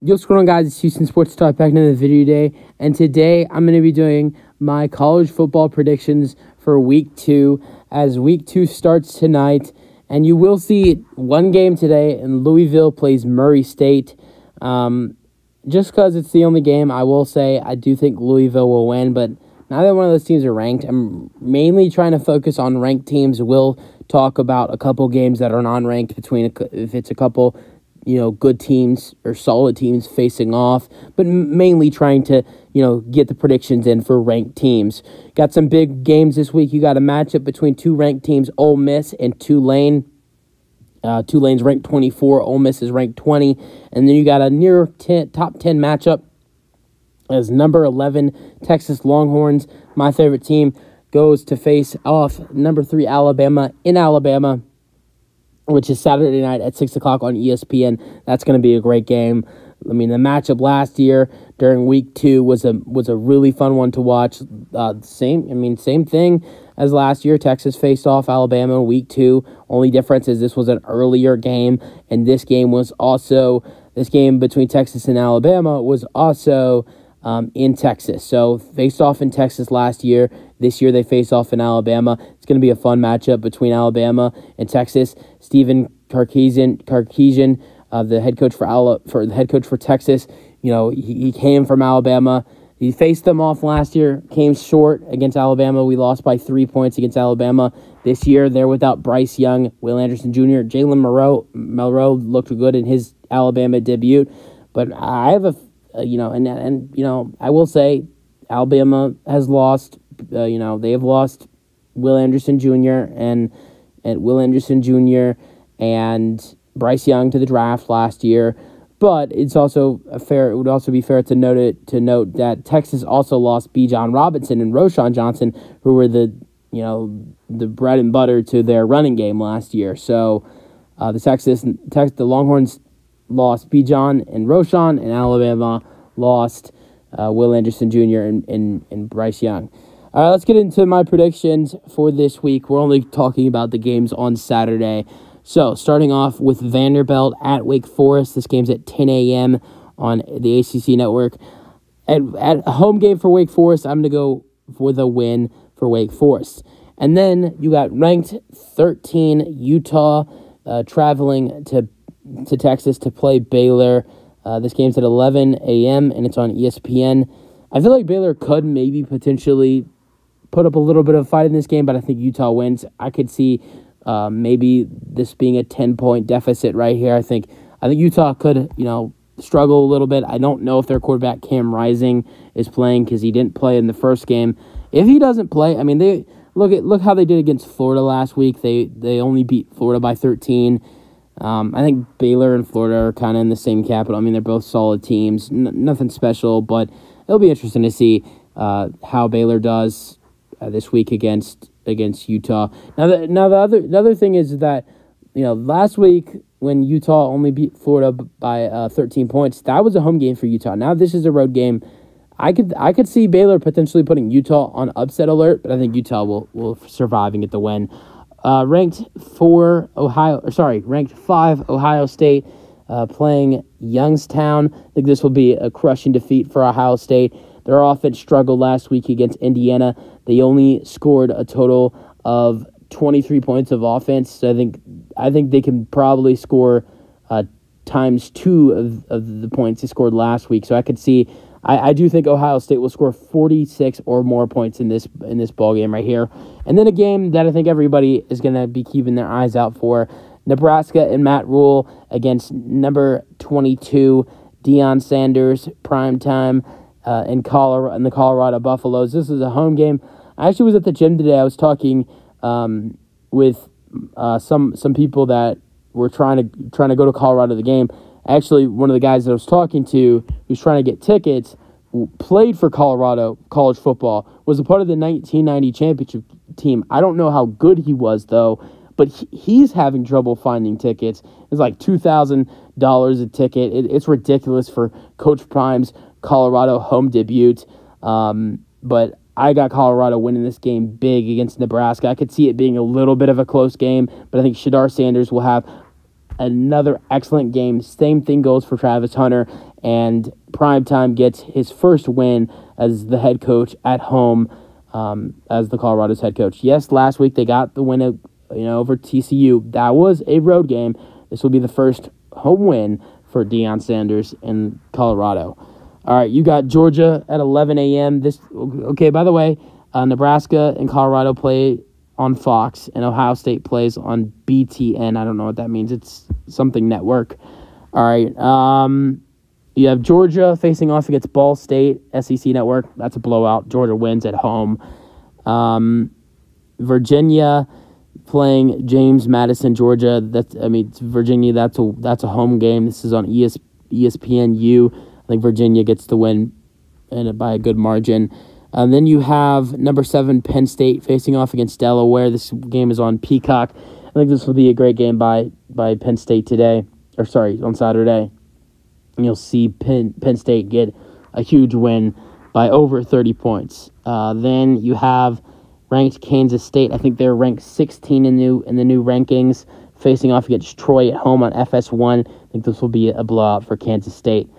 What's going on, guys? It's Houston Sports Talk back in the video today, and today I'm going to be doing my college football predictions for Week 2 as Week 2 starts tonight, and you will see one game today, and Louisville plays Murray State. Just because it's the only game, I will say I do think Louisville will win, but neither one of those teams are ranked. I'm mainly trying to focus on ranked teams. We'll talk about a couple games that are non-ranked if it's a couple good teams or solid teams facing off, but mainly trying to, get the predictions in for ranked teams. Got some big games this week. You got a matchup between two ranked teams, Ole Miss and Tulane. Tulane's ranked 24, Ole Miss is ranked 20, and then you got a near top 10 matchup as number 11 Texas Longhorns, my favorite team, goes to face off number 3 Alabama in Alabama, which is Saturday night at 6 o'clock on ESPN. That's going to be a great game. I mean, the matchup last year during Week 2 was a really fun one to watch. Same thing as last year. Texas faced off Alabama in Week 2. Only difference is this was an earlier game, and this game between Texas and Alabama was also in Texas. So faced off in Texas last year. This year they face off in Alabama. It's going to be a fun matchup between Alabama and Texas. Stephen Sarkisian, the head coach for Texas, he came from Alabama. He faced them off last year, came short against Alabama. We lost by 3 points against Alabama. This year they're without Bryce Young, Will Anderson Jr., Jalen Milroe looked good in his Alabama debut. But I have I will say Alabama has lost. They have lost Will Anderson Jr. and Bryce Young to the draft last year. But it's also it would also be fair to note that Texas also lost Bijan Robinson and Roschon Johnson, who were the bread and butter to their running game last year. So the Longhorns lost Bijan and Roschon, and Alabama lost Will Anderson Jr. and Bryce Young. All right, let's get into my predictions for this week. We're only talking about the games on Saturday. So, starting off with Vanderbilt at Wake Forest. This game's at 10 a.m. on the ACC network. At a home game for Wake Forest, I'm going to go for the win for Wake Forest. And then you got ranked 13 Utah traveling to Texas to play Baylor. This game's at 11 a.m. and it's on ESPN. I feel like Baylor could maybe potentially put up a little bit of a fight in this game, but I think Utah wins. I could see maybe this being a 10-point deficit right here. I think Utah could, struggle a little bit. I don't know if their quarterback Cam Rising is playing because he didn't play in the first game. If he doesn't play, I mean, they look how they did against Florida last week. They only beat Florida by 13. I think Baylor and Florida are kind of in the same capital. I mean, they're both solid teams, nothing special, but it'll be interesting to see how Baylor does this week against Utah. Now the other thing is that last week when Utah only beat Florida by 13 points, that was a home game for Utah. Now this is a road game. I could see Baylor potentially putting Utah on upset alert, but I think Utah will survive and get the win. Ranked 5 Ohio State playing Youngstown. I think this will be a crushing defeat for Ohio State. Their offense struggled last week against Indiana. They only scored a total of 23 points of offense. So I think they can probably score times 2 of the points they scored last week. So I could see. I do think Ohio State will score 46 or more points in this ball game right here. And then a game that I think everybody is going to be keeping their eyes out for, Nebraska and Matt Rule against number 22 Deion Sanders, primetime in the Colorado Buffaloes. This is a home game. I actually was at the gym today. I was talking with some people that were trying to go to Colorado to the game. Actually, one of the guys that I was talking to who's trying to get tickets played for Colorado college football, was a part of the 1990 championship team. I don't know how good he was, though, but he's having trouble finding tickets. It's like $2,000 a ticket. It's ridiculous for Coach Prime's Colorado home debut. But I got Colorado winning this game big against Nebraska. I could see it being a little bit of a close game, but I think Shedeur Sanders will have another excellent game. Same thing goes for Travis Hunter and Primetime gets his first win as the head coach at home, as the Colorado's head coach. Yes, last week they got the win over TCU. That was a road game. This will be the first home win for Deion Sanders in Colorado. All right, you got Georgia at 11 a.m. By the way, Nebraska and Colorado play on Fox, and Ohio State plays on BTN. I don't know what that means. It's something network. All right, you have Georgia facing off against Ball State, SEC network. That's a blowout. Georgia wins at home. Virginia playing James Madison, Georgia. It's Virginia. That's a home game. This is on ESPNU. I think Virginia gets the win by a good margin. Then you have number 7 Penn State facing off against Delaware. This game is on Peacock. I think this will be a great game by Penn State on Saturday. And you'll see Penn State get a huge win by over 30 points. Then you have ranked Kansas State. I think they're ranked 16 in the new rankings, facing off against Troy at home on FS1. I think this will be a blowout for Kansas State.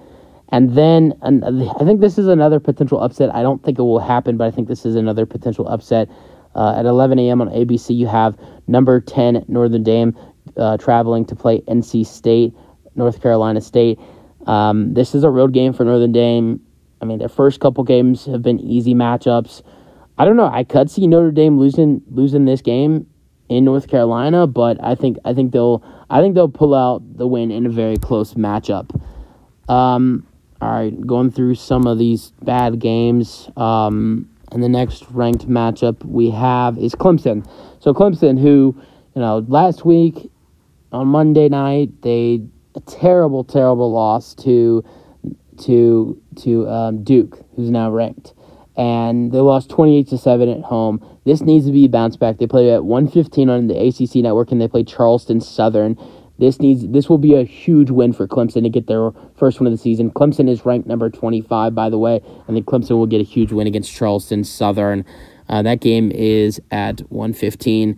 And then I think this is another potential upset. I don't think it will happen, but I think this is another potential upset. At 11 a.m. on ABC, you have number 10 Notre Dame traveling to play NC State, North Carolina State. This is a road game for Notre Dame. I mean, their first couple games have been easy matchups. I don't know. I could see Notre Dame losing this game in North Carolina, but I think they'll pull out the win in a very close matchup. All right, going through some of these bad games. And the next ranked matchup we have is Clemson. So Clemson, who, last week on Monday night, a terrible loss to Duke, who's now ranked. And they lost 28-7 at home. This needs to be bounced back. They play at 1:15 on the ACC network, and they play Charleston Southern. This will be a huge win for Clemson to get their first win of the season. Clemson is ranked number 25, by the way, and then Clemson will get a huge win against Charleston Southern. That game is at 1:15.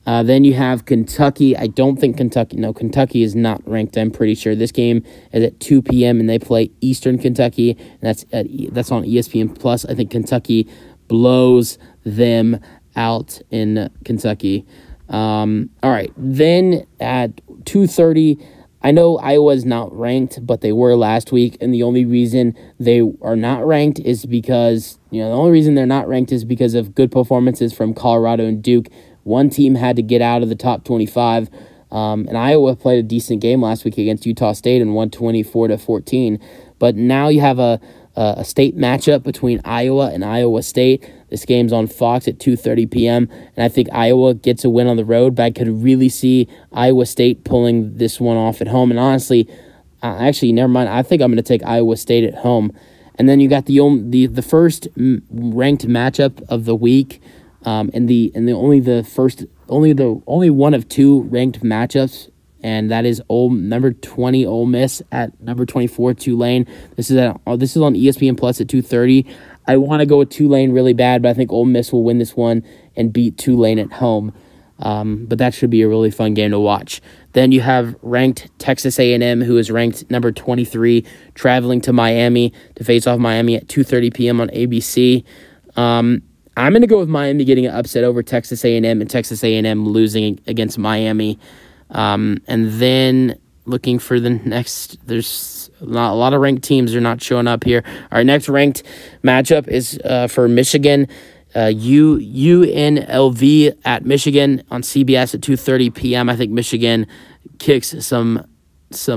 Then you have Kentucky. I don't think Kentucky is not ranked, I'm pretty sure. This game is at 2 p.m., and they play Eastern Kentucky, and that's on ESPN+. I think Kentucky blows them out in Kentucky. All right, then at 2:30, I know Iowa's not ranked, but they were last week, and the only reason they are not ranked is because, of good performances from Colorado and Duke. One team had to get out of the top 25, and Iowa played a decent game last week against Utah State and won 24-14. But now you have a state matchup between Iowa and Iowa State. This game's on Fox at 2:30 p.m., and I think Iowa gets a win on the road, but I could really see Iowa State pulling this one off at home. And honestly, never mind. I think I'm going to take Iowa State at home. And then you got the first ranked matchup of the week, and only one of two ranked matchups, and that is number 20 Ole Miss at number 24 Tulane. This is on ESPN Plus at 2:30. I want to go with Tulane really bad, but I think Ole Miss will win this one and beat Tulane at home. But that should be a really fun game to watch. Then you have ranked Texas A&M, who is ranked number 23, traveling to Miami to face off Miami at 2:30 p.m. on ABC. I'm going to go with Miami getting an upset over Texas A&M and Texas A&M losing against Miami. And then looking for the next, there's not a lot of ranked teams are not showing up here. Our next ranked matchup is for Michigan. UNLV at Michigan on CBS at 2:30 p.m. I think Michigan kicks some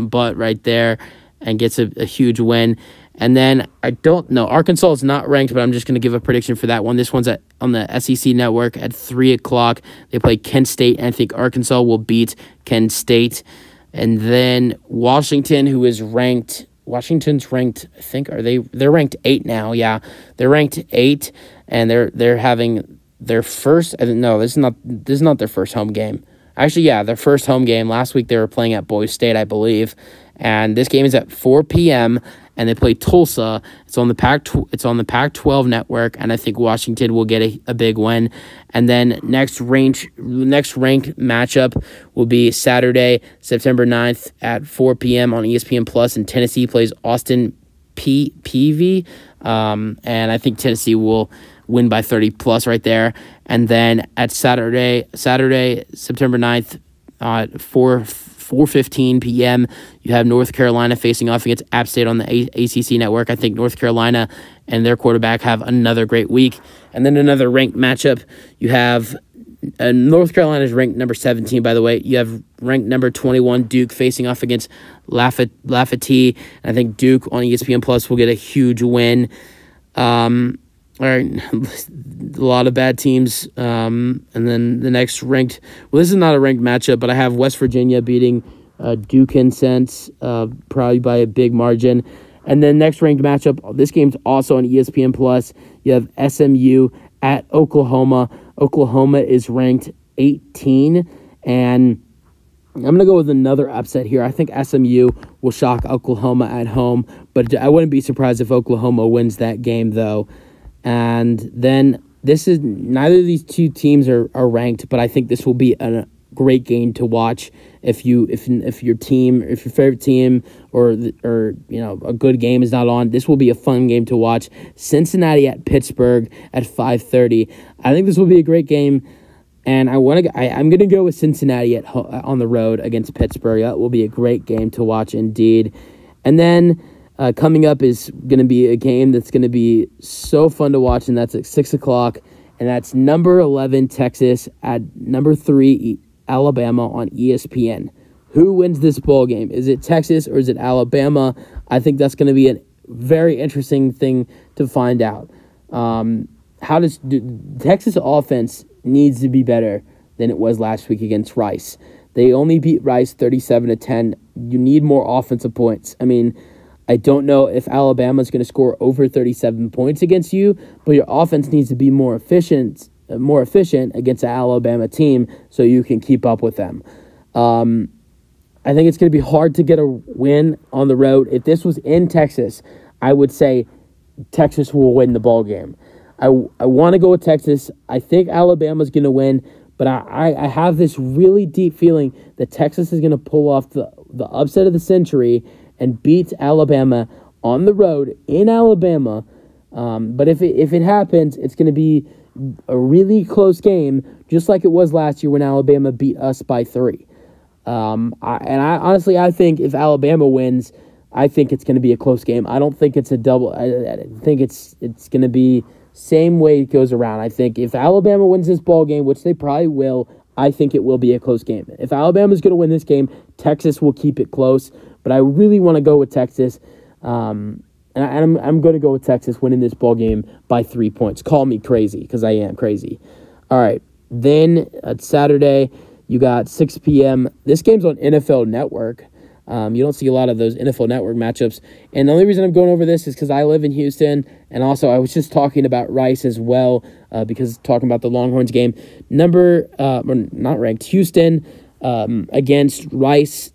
butt right there and gets a huge win. And then I don't know. Arkansas is not ranked, but I'm just going to give a prediction for that one. This one's on the SEC network at 3 o'clock. They play Kent State, and I think Arkansas will beat Kent State. And then Washington, who is ranked. Washington's ranked, I think, they're ranked 8 now. Yeah, they're ranked 8, and they're having their first. No, this is not their first home game. Actually, yeah, their first home game. Last week they were playing at Boise State, I believe. And this game is at 4 p.m. and they play Tulsa. It's on the Pac-12 network, and I think Washington will get a big win. And then next ranked matchup will be Saturday, September 9th at 4 p.m. on ESPN Plus, and Tennessee plays Austin Peay. And I think Tennessee will win by 30 plus right there. And then at Saturday, September 9th, at 4:15 p.m., you have North Carolina facing off against App State on the ACC network. I think North Carolina and their quarterback have another great week. And then another ranked matchup, you have North Carolina is ranked number 17, by the way. You have ranked number 21 Duke facing off against Lafayette. I think Duke on ESPN Plus will get a huge win. All right, a lot of bad teams. And then the next ranked, well, this is not a ranked matchup, but I have West Virginia beating Duke in sense, probably by a big margin. And then next ranked matchup, this game's also on ESPN Plus. You have SMU at Oklahoma. Oklahoma is ranked 18, and I'm going to go with another upset here. I think SMU will shock Oklahoma at home, but I wouldn't be surprised if Oklahoma wins that game, though. And then neither of these two teams are ranked, but I think this will be a great game to watch if your favorite team or a good game is not on. This will be a fun game to watch. Cincinnati at Pittsburgh at 5:30. I think this will be a great game, and I'm gonna go with Cincinnati on the road against Pittsburgh. That will be a great game to watch indeed. And then coming up is going to be a game that's going to be so fun to watch, and that's at 6 o'clock, and that's number 11 Texas at number 3 Alabama on ESPN. Who wins this bowl game? Is it Texas or is it Alabama? I think that's going to be a very interesting thing to find out. Texas offense needs to be better than it was last week against Rice. They only beat Rice 37-10. You need more offensive points. I mean, I don't know if Alabama's going to score over 37 points against you, but your offense needs to be more efficient against an Alabama team so you can keep up with them. I think it's going to be hard to get a win on the road. If this was in Texas, I would say Texas will win the ball game. I want to go with Texas. I think Alabama's going to win, but I have this really deep feeling that Texas is going to pull off the upset of the century and beat Alabama on the road in Alabama. But if it happens, it's going to be a really close game, just like it was last year when Alabama beat us by 3. I think if Alabama wins, I think it's going to be a close game. I don't think it's a double. I think it's going to be same way it goes around. I think if Alabama wins this ball game, which they probably will, I think it will be a close game. If Alabama's going to win this game, Texas will keep it close. But I really want to go with Texas, and I'm going to go with Texas winning this ball game by 3 points. Call me crazy, because I am crazy. All right, then at Saturday, you got 6 p.m. This game's on NFL Network. You don't see a lot of those NFL Network matchups. And the only reason I'm going over this is because I live in Houston, and also I was just talking about Rice as well, because talking about the Longhorns game. Not ranked, Houston against Rice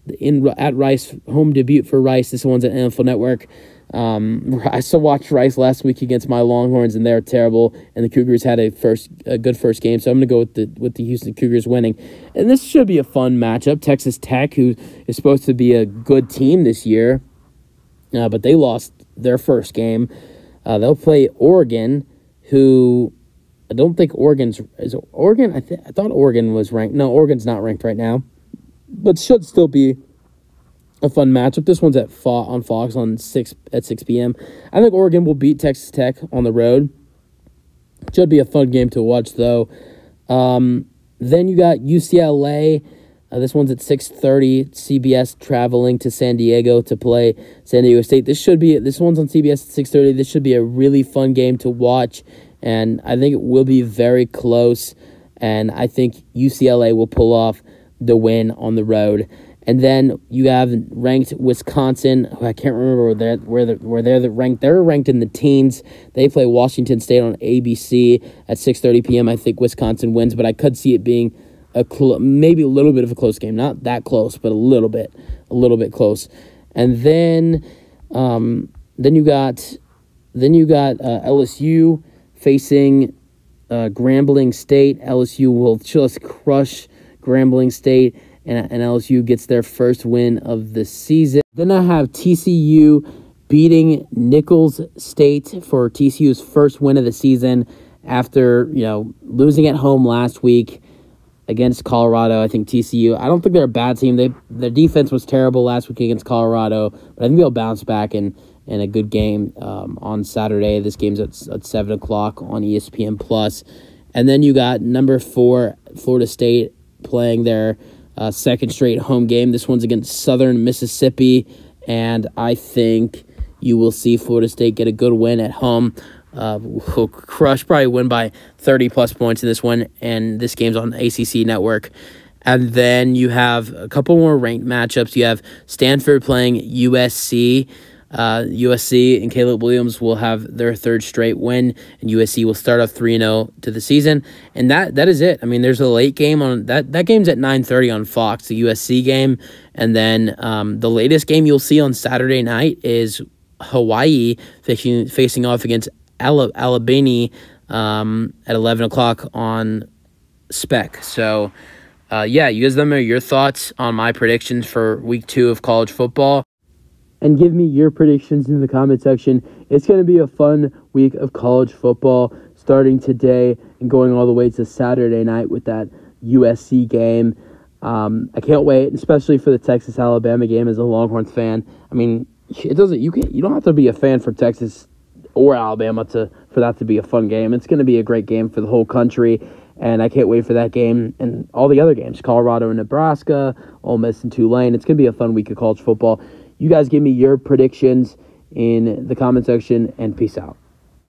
at Rice, home debut for Rice. This one's at NFL Network. I still watched Rice last week against my Longhorns, and they're terrible. And the Cougars had a good first game, so I'm going to go with the Houston Cougars winning. And this should be a fun matchup. Texas Tech, who is supposed to be a good team this year, but they lost their first game. They'll play Oregon, who I don't think is Oregon. I thought Oregon was ranked. No, Oregon's not ranked right now, but should still be a fun matchup. This one's on Fox at 6 p.m. I think Oregon will beat Texas Tech on the road. Should be a fun game to watch, though. Then you got UCLA. This one's at 6:30. CBS traveling to San Diego to play San Diego State. This one's on CBS at 6:30. This should be a really fun game to watch, and I think it will be very close. And I think UCLA will pull off the win on the road. And then you have ranked Wisconsin. I can't remember where they're ranked. They're ranked in the teens. They play Washington State on ABC at 6:30 p.m. I think Wisconsin wins, but I could see it being maybe a little bit of a close game. Not that close, but a little bit close. And then you got LSU facing Grambling State. LSU will just crush Grambling State, and LSU gets their first win of the season. Then I have TCU beating Nicholls State for TCU's first win of the season after, losing at home last week against Colorado. I think TCU, I don't think they're a bad team. Their defense was terrible last week against Colorado, but I think they'll bounce back in a good game on Saturday. This game's at 7 o'clock on ESPN+. And then you got number 4, Florida State, playing their second straight home game. This one's against Southern Mississippi, and I think you will see Florida State get a good win at home. Will probably win by 30-plus points in this one, and this game's on the ACC network. And then you have a couple more ranked matchups. You have Stanford playing USC. USC and Caleb Williams will have their third straight win, and USC will start off 3-0 to the season. And that is it. I mean, there's a late game on that game's at 9:30 on Fox, the USC game. And then the latest game you'll see on Saturday night is Hawaii facing off against Alabama at 11 o'clock on Spec. So, you guys let me know your thoughts on my predictions for week 2 of college football. And give me your predictions in the comment section. It's going to be a fun week of college football starting today and going all the way to Saturday night with that USC game. I can't wait, especially for the Texas-Alabama game as a Longhorns fan. I mean, you don't have to be a fan for Texas or Alabama for that to be a fun game. It's going to be a great game for the whole country, and I can't wait for that game and all the other games, Colorado and Nebraska, Ole Miss and Tulane. It's going to be a fun week of college football. You guys give me your predictions in the comment section, and peace out.